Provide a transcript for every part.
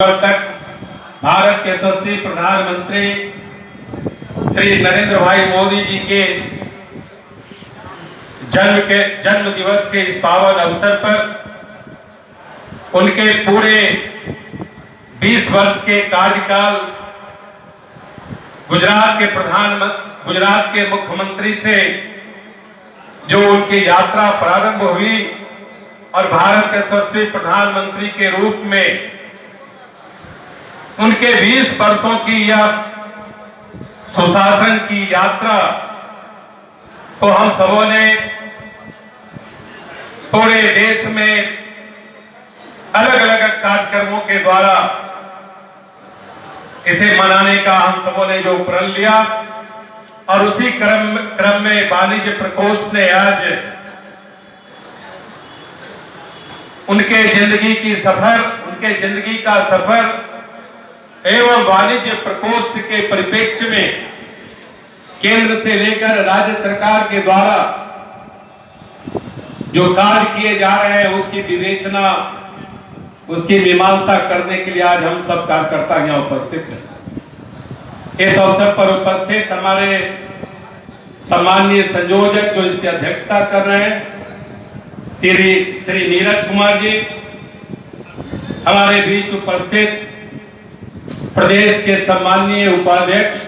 तक भारत के यशस्वी प्रधानमंत्री श्री नरेंद्र भाई मोदी जी के जन्म दिवस के इस पावन अवसर पर उनके पूरे 20 वर्ष के कार्यकाल गुजरात के मुख्यमंत्री से जो उनकी यात्रा प्रारंभ हुई और भारत के यशस्वी प्रधानमंत्री के रूप में उनके 20 वर्षों की यह सुशासन की यात्रा को हम सबों ने पूरे देश में अलग अलग कार्यक्रमों के द्वारा इसे मनाने का हम सबों ने जो प्रण लिया और उसी क्रम में वाणिज्य प्रकोष्ठ ने आज उनके जिंदगी का सफर एवं वाणिज्य प्रकोष्ठ के परिप्रेक्ष्य में केंद्र से लेकर राज्य सरकार के द्वारा जो कार्य किए जा रहे हैं उसकी विवेचना, उसकी मीमांसा करने के लिए आज हम सब कार्यकर्ता यहाँ उपस्थित हैं। इस अवसर पर उपस्थित हमारे सम्माननीय संयोजक जो इसकी अध्यक्षता कर रहे हैं श्री नीरज कुमार जी, हमारे बीच उपस्थित प्रदेश के सम्माननीय उपाध्यक्ष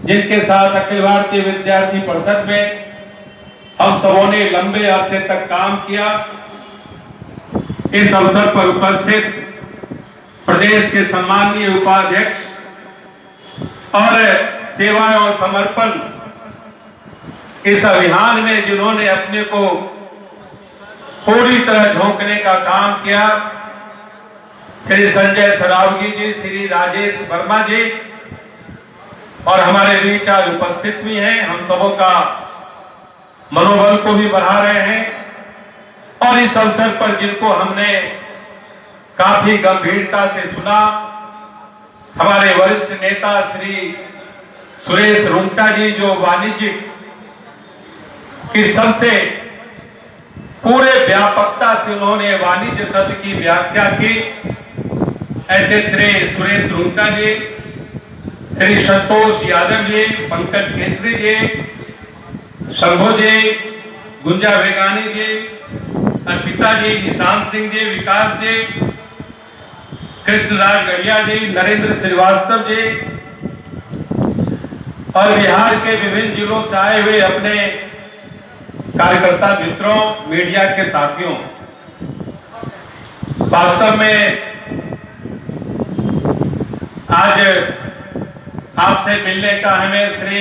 जिनके साथ अखिल भारतीय विद्यार्थी परिषद में हम सबों ने लंबे अरसे तक काम किया, इस अवसर पर उपस्थित प्रदेश के सम्माननीय उपाध्यक्ष और सेवा और समर्पण इस अभियान में जिन्होंने अपने को पूरी तरह झोंकने का काम किया, श्री संजय सरावगी जी, श्री राजेश वर्मा जी और हमारे बीच आज उपस्थित भी हैं, हम सबों का मनोबल को भी बढ़ा रहे हैं। और इस अवसर पर जिनको हमने काफी गंभीरता से सुना, हमारे वरिष्ठ नेता श्री सुरेश रुंगटा जी जो वाणिज्य की सबसे पूरे व्यापकता से उन्होंने वाणिज्य शब्द की व्याख्या की, ऐसे श्री सुरेश रुंगटा जी, श्री संतोष यादव जी, पंकज केसरी जी, शंभू जी, गुंजा बेगानी जी, अर्पिता जी, निशांत सिंह जी, विकास जी, कृष्णराज गढ़िया जी, नरेंद्र श्रीवास्तव जी और बिहार के विभिन्न जिलों से आए हुए अपने कार्यकर्ता मित्रों, मीडिया के साथियों, वास्तव में आज आपसे मिलने का हमें श्री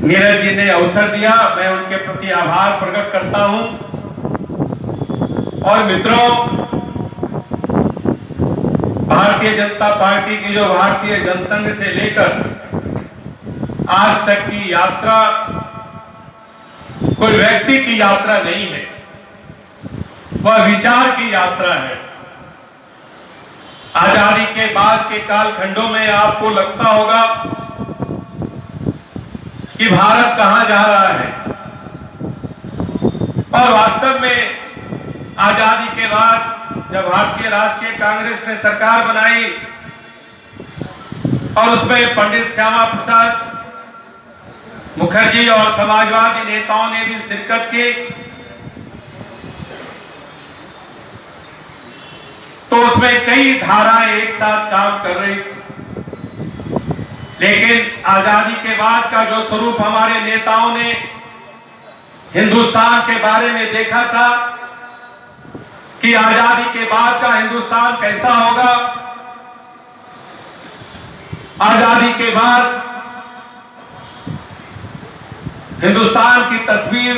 नीरज जी ने अवसर दिया, मैं उनके प्रति आभार प्रकट करता हूं। और मित्रों, भारतीय जनता पार्टी की जो भारतीय जनसंघ से लेकर आज तक की यात्रा कोई व्यक्ति की यात्रा नहीं है, वह विचार की यात्रा है। आजादी के बाद के कालखंडों में आपको लगता होगा कि भारत कहां जा रहा है, और वास्तव में आजादी के बाद जब भारतीय राष्ट्रीय कांग्रेस ने सरकार बनाई और उसमें पंडित श्यामा प्रसाद मुखर्जी और समाजवादी नेताओं ने भी शिरकत की, तो उसमें कई धाराएं एक साथ काम कर रही थी। लेकिन आजादी के बाद का जो स्वरूप हमारे नेताओं ने हिंदुस्तान के बारे में देखा था कि आजादी के बाद का हिंदुस्तान कैसा होगा, आजादी के बाद हिंदुस्तान की तस्वीर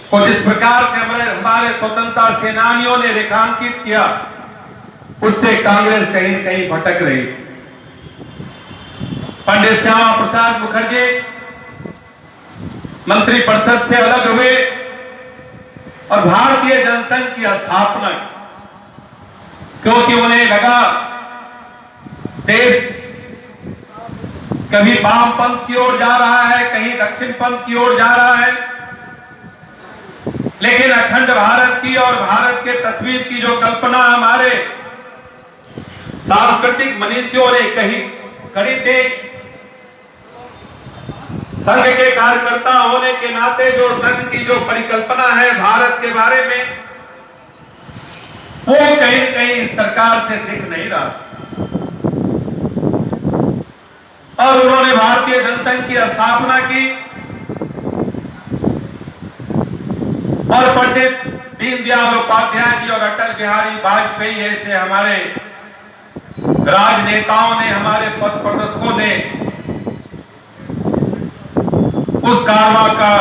को जिस प्रकार से हमारे स्वतंत्रता सेनानियों ने रेखांकित किया, उससे कांग्रेस कहीं न कहीं भटक रही थी। पंडित श्यामा प्रसाद मुखर्जी मंत्रिपरिषद से अलग हुए और भारतीय जनसंघ की स्थापना की, क्योंकि उन्हें लगा देश कभी वामपंथ की ओर जा रहा है, कहीं दक्षिण पंथ की ओर जा रहा है। लेकिन अखंड भारत की और भारत के तस्वीर की जो कल्पना हमारे सांस्कृतिक मनीषियों ने करी थी, संघ के कार्यकर्ता होने के नाते जो संघ की जो परिकल्पना है भारत के बारे में, वो कहीं न कहीं सरकार से दिख नहीं रहा। और उन्होंने भारतीय जनसंघ की स्थापना की और पंडित दीनदयाल उपाध्याय जी और अटल बिहारी वाजपेयी ऐसे हमारे राजनेताओं ने, हमारे पथ प्रदर्शकों ने उस कारवां का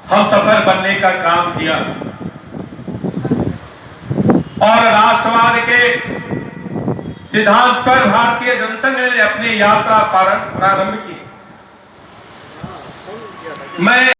हम सफर बनने का काम किया और राष्ट्रवाद के सिद्धांत पर भारतीय जनसंघ ने अपनी यात्रा प्रारंभ की। मैं